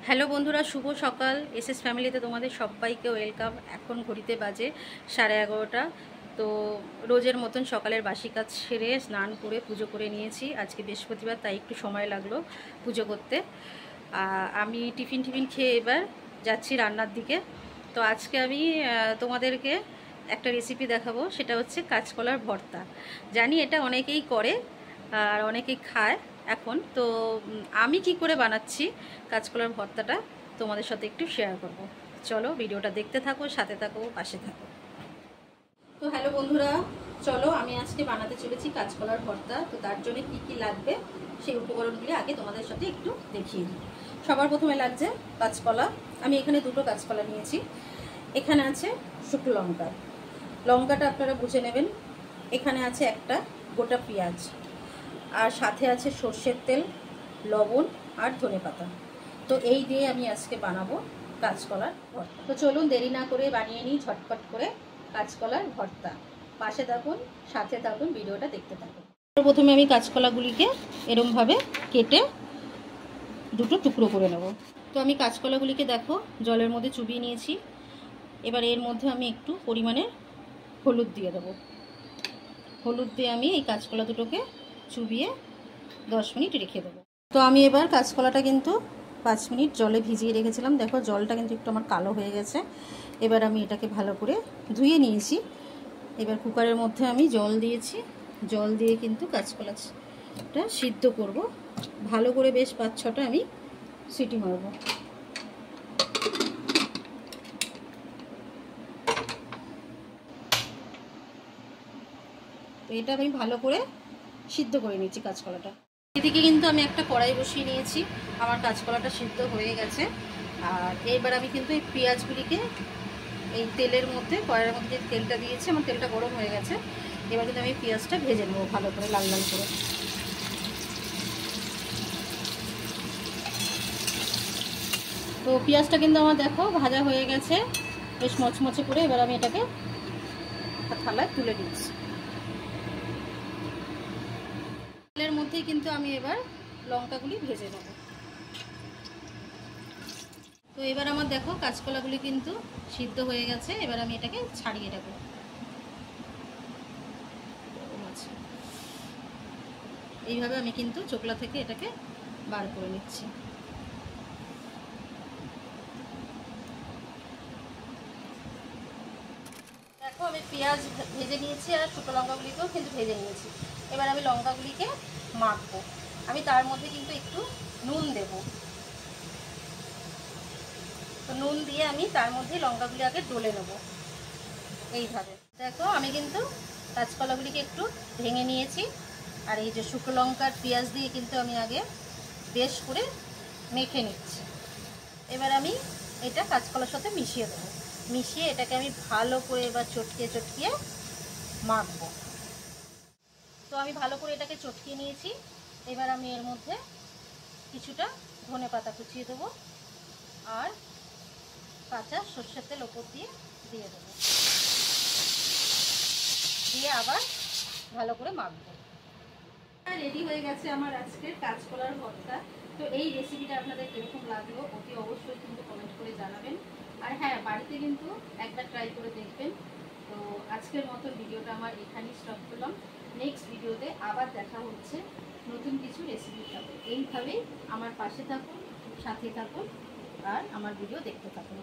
Hello বন্ধুরা, শুভ সকাল। SS ফ্যামিলিতে তোমাদের সবাইকে ওয়েলকাম। এখন ঘড়িতে বাজে 11:30। তো রোজের মতন সকালের বাসি কাজ সেরে স্নান করে পুজো করে নিয়েছি। আজকে বৃহস্পতিবার, তাই একটু সময় লাগলো পুজো করতে। আমি টিফিন খেয়ে এবার যাচ্ছি রান্নার দিকে। তো আজকে আমি তোমাদেরকে একটা রেসিপি দেখাবো, সেটা হচ্ছে কাঁচকলার ভর্তা। জানি এটা অনেকেই করে আর অনেকেই খায় এখন। তো আমি কি করে বানাচ্ছি কাঁচকলার ভর্তাটা তোমাদের সাথে একটু শেয়ার করব। চলো ভিডিওটা দেখতে থাকো, সাথে থাকো, পাশে থাকো। তো হ্যালো বন্ধুরা, চলো আমি আজকে বানাতে চলেছি কাঁচকলার ভর্তা। তো তার জন্য কি কি লাগবে সেই উপকরণগুলি আগে তোমাদের সাথে একটু দেখিয়ে দিই। সবার প্রথমে লাগছে কাঁচকলা। আমি এখানে দুটো কাঁচকলা নিয়েছি। এখানে আছে শুকনো লঙ্কা, লঙ্কাটা আপনারা বুঝে নেবেন। এখানে আছে একটা গোটা পেঁয়াজ, আর সাথে আছে সর্ষের তেল, লবণ আর ধনেপাতা। তো এই দিয়ে আমি আজকে বানাবো কাঁচকলার ভর্তা। তো চলুন দেরি না করে বানিয়ে নিই ঝটপট করে কাঁচকলার ভর্তা। পাশে থাকুন, সাথে থাকুন, ভিডিওটা দেখতে থাকুন। প্রথমে আমি কাঁচকলাগুলিকে এরমভাবে কেটে দুটো টুকরো করে নেব। তো আমি কাঁচকলাগুলিকে দেখো জলের মধ্যে চুবিয়ে নিয়েছি। এবার এর মধ্যে আমি একটু পরিমাণে হলুদ দিয়ে দেবো। হলুদ দিয়ে আমি এই কাঁচকলা দুটোকে চুবিয়ে 10 মিনিট রেখে দেবো। তো আমি এবার কাঁচকলাটা কিন্তু 5 মিনিট জলে ভিজিয়ে রেখেছিলাম। দেখো জলটা কিন্তু একটু আমার কালো হয়ে গেছে। এবার আমি এটাকে ভালো করে ধুয়ে নিয়েছি। এবার কুকারের মধ্যে আমি জল দিয়েছি। জল দিয়ে কিন্তু কাঁচকলাটা সিদ্ধ করব ভালো করে। বেশ 5-6টা আমি সিটি মারব। তো এটা আমি ভালো করে সিদ্ধ করে নিচ্ছি কাঁচকলাটা। এদিকে কিন্তু আমি একটা কড়াই বসিয়ে নিয়েছি। আমার কাঁচকলাটা সিদ্ধ হয়ে গেছে। আর এইবার আমি কিন্তু এই পেঁয়াজগুলিকে এই তেলের মধ্যে, কড়াইয়ের মধ্যে যে তেলটা দিয়েছি, আমার তেলটা গরম হয়ে গেছে। এবার কিন্তু আমি পেঁয়াজটা ভেজে নেবো ভালো করে, লাল লাল করে। তো পেঁয়াজটা কিন্তু আমার দেখো ভাজা হয়ে গেছে বেশ মচমচে করে। এবার আমি এটাকে থালায় তুলে দিচ্ছি। তেলের মধ্যেই কিন্তু আমি এবার লঙ্কাগুলি ভেজে নেব। তো এবার আমার দেখো কাঁচকলাগুলি কিন্তু সিদ্ধ হয়ে গেছে। এবার আমি এটাকে ছাড়িয়ে দেবো। এইভাবে আমি কিন্তু চোকলা থেকে এটাকে বার করে নিচ্ছি। দেখো আমি পেঁয়াজ ভেজে নিয়েছি আর শুকনো লঙ্কাগুলিকেও কিন্তু ভেজে নিয়েছি। এবার আমি লঙ্কাগুলিকে মাখবো। আমি তার মধ্যে কিন্তু একটু নুন দেব। তো নুন দিয়ে আমি তার মধ্যে লঙ্কাগুলি আগে ডলে নেব এইভাবে। দেখো আমি কিন্তু কাঁচকলাগুলিকে একটু ভেঙে নিয়েছি। আর এই যে শুকনো লঙ্কার পেঁয়াজ দিয়ে কিন্তু আমি আগে বেশ করে মেখে নিচ্ছি। এবার আমি এটা কাঁচকলার সাথে মিশিয়ে দেবো। মিশিয়ে এটাকে আমি ভালো করে এবার চটকিয়ে মাখবো। তো আমি ভালো করে এটাকে চটকিয়ে নিয়েছি। এবার আমি এর মধ্যে কিছুটা ধনেপাতা কুচিয়ে দেবো আর কাঁচা সর্ষের তেল ওপর দিয়ে দেবো। দিয়ে আবার ভালো করে মাখবো। রেডি হয়ে গেছে আমার আজকের কাঁচকলার ভর্তা। তো এই রেসিপিটা আপনাদের কিরকম লাগলো অতি অবশ্যই কিন্তু কমেন্ট করে জানাবেন। আর হ্যাঁ, বাড়িতে কিন্তু একবার ট্রাই করে দেখবেন। তো আজকের মতো ভিডিওটা আমার এখানেই স্টপ করলাম। নেক্সট ভিডিওতে আবার দেখা হচ্ছে নতুন কিছু রেসিপির সাথে। এইভাবেই আমার পাশে থাকুন, সাথে থাকুন আর আমার ভিডিও দেখতে থাকুন।